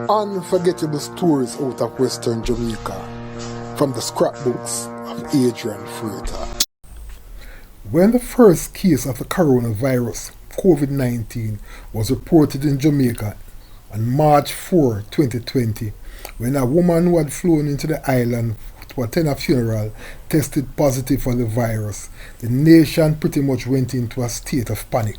Unforgettable stories out of Western Jamaica from the scrapbooks of Adrian Freighter. When the first case of the coronavirus, COVID-19, was reported in Jamaica on March 4, 2020, when a woman who had flown into the island to attend a funeral tested positive for the virus, the nation pretty much went into a state of panic.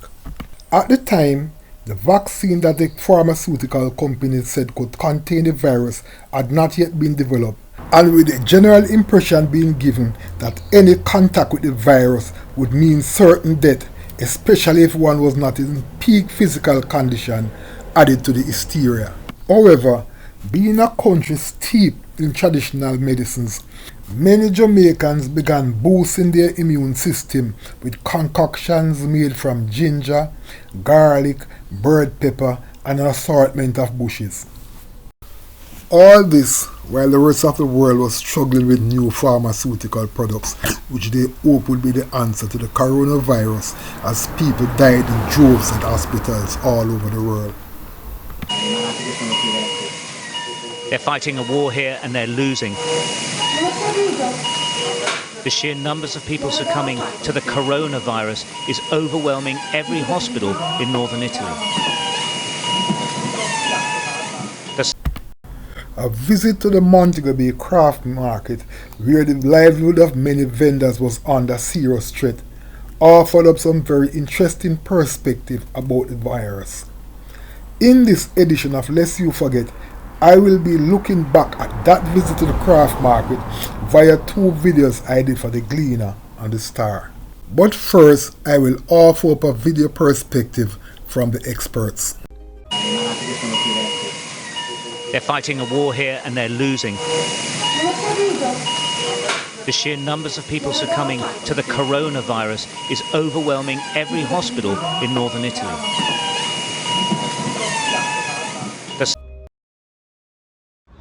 At the time, the vaccine that the pharmaceutical companies said could contain the virus had not yet been developed, and with the general impression being given that any contact with the virus would mean certain death, especially if one was not in peak physical condition, added to the hysteria. However, being a country steeped in traditional medicines, many Jamaicans began boosting their immune system with concoctions made from ginger, garlic, bird pepper, and an assortment of bushes. All this while the rest of the world was struggling with new pharmaceutical products, which they hoped would be the answer to the coronavirus, as people died in droves at hospitals all over the world. They're fighting a war here and they're losing. The sheer numbers of people succumbing to the coronavirus is overwhelming every hospital in northern Italy. A visit to the MoBay Craft Market, where the livelihood of many vendors was under serious threat, offered up some very interesting perspective about the virus. In this edition of Lest You Forget, I will be looking back at that visit to the craft market via two videos I did for the Gleaner and the Star. But first, I will offer up a video perspective from the experts. They're fighting a war here and they're losing. The sheer numbers of people succumbing to the coronavirus is overwhelming every hospital in northern Italy.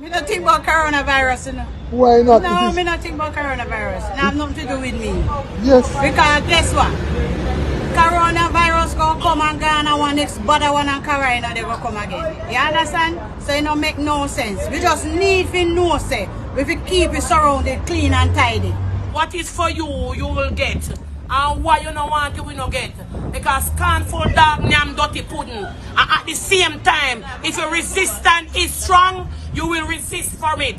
I don't think about coronavirus, you know. Why not? No, I don't think about coronavirus. It have nothing to do with me. Yes. Because guess what? Coronavirus gonna come and go, and one next better one and Carolina they will come again. You understand? So it don't make no sense. We just need to know say if we keep it surrounded clean and tidy. What is for you, you will get. And what you don't want, you will not get. Because can't full dog nyam dirty pudding. And at the same time, if your resistance is strong, you will resist for it.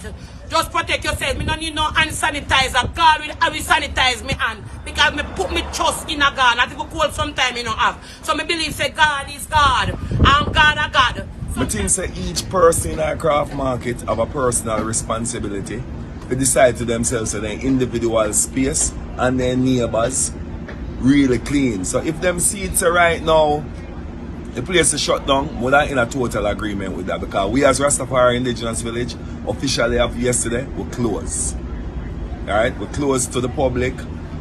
Just protect yourself. Me don't need no hand sanitizer. God will sanitize me hand. Because me put me trust in a God. Not even cold sometime you don't have. So me believe say God is God. And God is God. I think say each person in our craft market have a personal responsibility to decide to themselves so their individual space and their neighbors really clean. So if them see it right now, the place is shut down, we're not in a total agreement with that, because we as Rastafari Indigenous Village officially have yesterday, we're closed. Alright, we're closed to the public.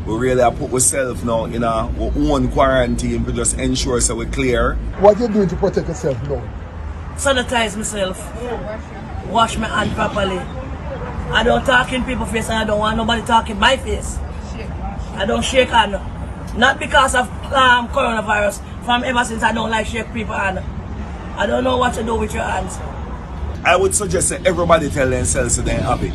We really have put ourselves now in our own quarantine to just ensure so we're clear. What are you doing to protect yourself now? Sanitize myself. Wash my hand properly. I don't talk in people's face and I don't want nobody talking my face. I don't shake hand. Not because of coronavirus. From ever since I don't like shake people hand. I don't know what to do with your hands. I would suggest that everybody tell themselves that they're happy.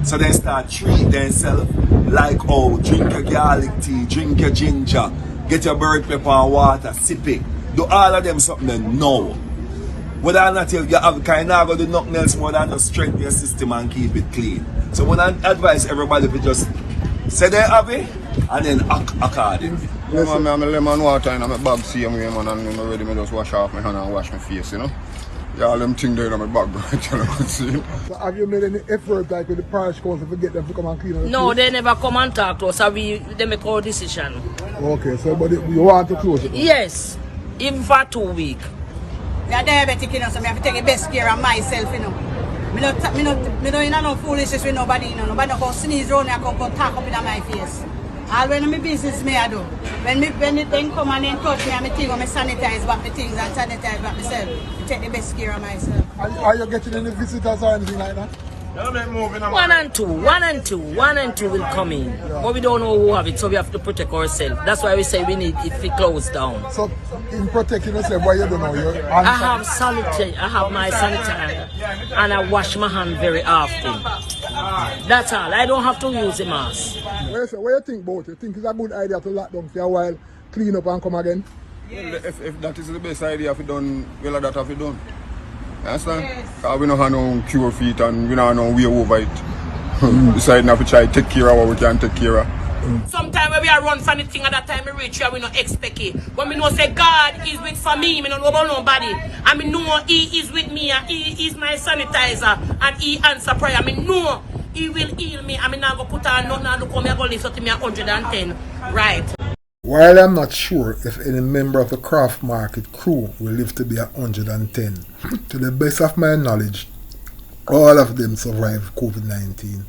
So they start treat themselves like, oh, drink your garlic tea, drink your ginger, get your bird pepper and water, sip it. Do all of them something they know. Whether or not you have kind of do nothing else more than just strengthen your system and keep it clean. So when I advise everybody to just say they're happy and then act accordingly. Yeah, man, I'm a lemon water in my bag, see me, man, and I'm ready to just wash off my hand and wash my face, you know. Yeah, all them things there in my bag, you know, see. So have you made any effort like with the parish council to get them to come and clean up the No, place? they never come and talk to us, so they make our decision. Okay, so but you want to close it? Yes, even for 2 weeks. I'm diabetic, you know, so I have to take the best care of myself, you know. Me don't in no foolishness with nobody, you know. Nobody don't sneeze around and come talk up in my face. All when my business me I do. When it then come and then touch me and me think I sanitize back my things and sanitize back myself. I take the best care of myself. Are you getting any visitors or anything like that? One and two will come in. But we don't know who have it, so we have to protect ourselves. That's why we say we need it to close down. So, in protecting yourself, why you don't know your I have sanitary, I have my sanitizer, and I wash my hand very often. That's all. I don't have to use a mask. What you think about it? You think it's a good idea to lock down for a while, clean up and come again? Well, if that is the best idea, if we done, well, that have we done. You understand? Because we don't have no cure for it and we don't have no way over it. Besides, now we try to take care of what we can take care of. Sometimes when we are run for anything at that time we reach here, we don't expect it. When we know say God is with for me, I don't know about nobody. I mean know He is with me and He is my sanitizer and He answer prayer. I mean know He will heal me. I mean now go put on nothing and look how me I go live something me 110. Right. While I'm not sure if any member of the craft market crew will live to be 110, to the best of my knowledge, all of them survived COVID-19.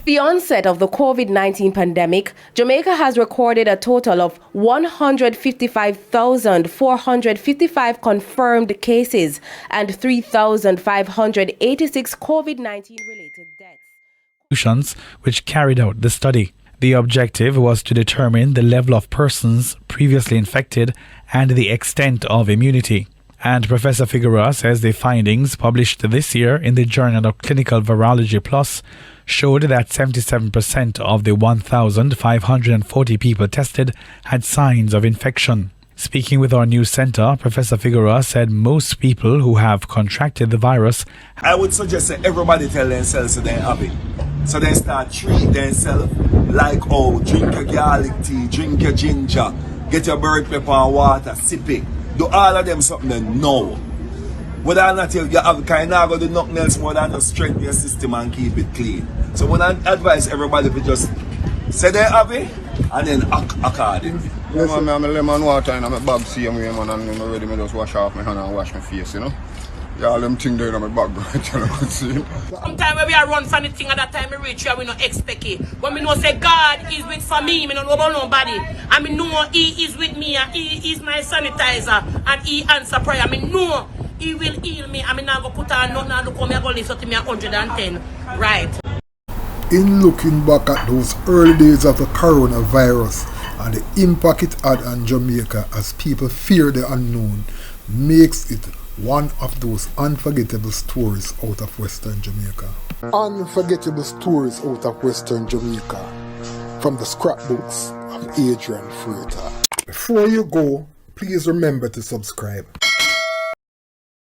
The onset of the COVID-19 pandemic, Jamaica has recorded a total of 155,455 confirmed cases and 3,586 COVID-19 related deaths. Which carried out the study. The objective was to determine the level of persons previously infected and the extent of immunity. And Professor Figueroa says the findings published this year in the Journal of Clinical Virology Plus showed that 77% of the 1,540 people tested had signs of infection. Speaking with our news center, Professor Figueroa said most people who have contracted the virus. I would suggest that everybody tell themselves that they're happy. So they start treat themselves like, oh, drink your garlic tea, drink your ginger, get your bird pepper and water, sip it. Do all of them something they know. Whether or not you have kind of do nothing else more than just strengthen your system and keep it clean. So when I advise everybody to just say they're happy and then act accordingly. Yeah, man, I'm a lemon water in my bag, see me, man, and I'm ready to just wash off my hand and wash my face, you know. Yeah, all them things there in my bag, you know, see. Sometimes when we are run for anything at that time we reach here, we don't expect it. When we know say God is with for me, I don't know about nobody. I mean know He is with me and He is my sanitizer and He answer prayer. I mean know He will heal me. I mean now go put on nothing and look how me I go live something me 110. Right. In looking back at those early days of the coronavirus and the impact it had on Jamaica as people fear the unknown, makes it one of those unforgettable stories out of Western Jamaica. Unforgettable stories out of Western Jamaica from the scrapbooks of Adrian Freitas. Before you go, please remember to subscribe.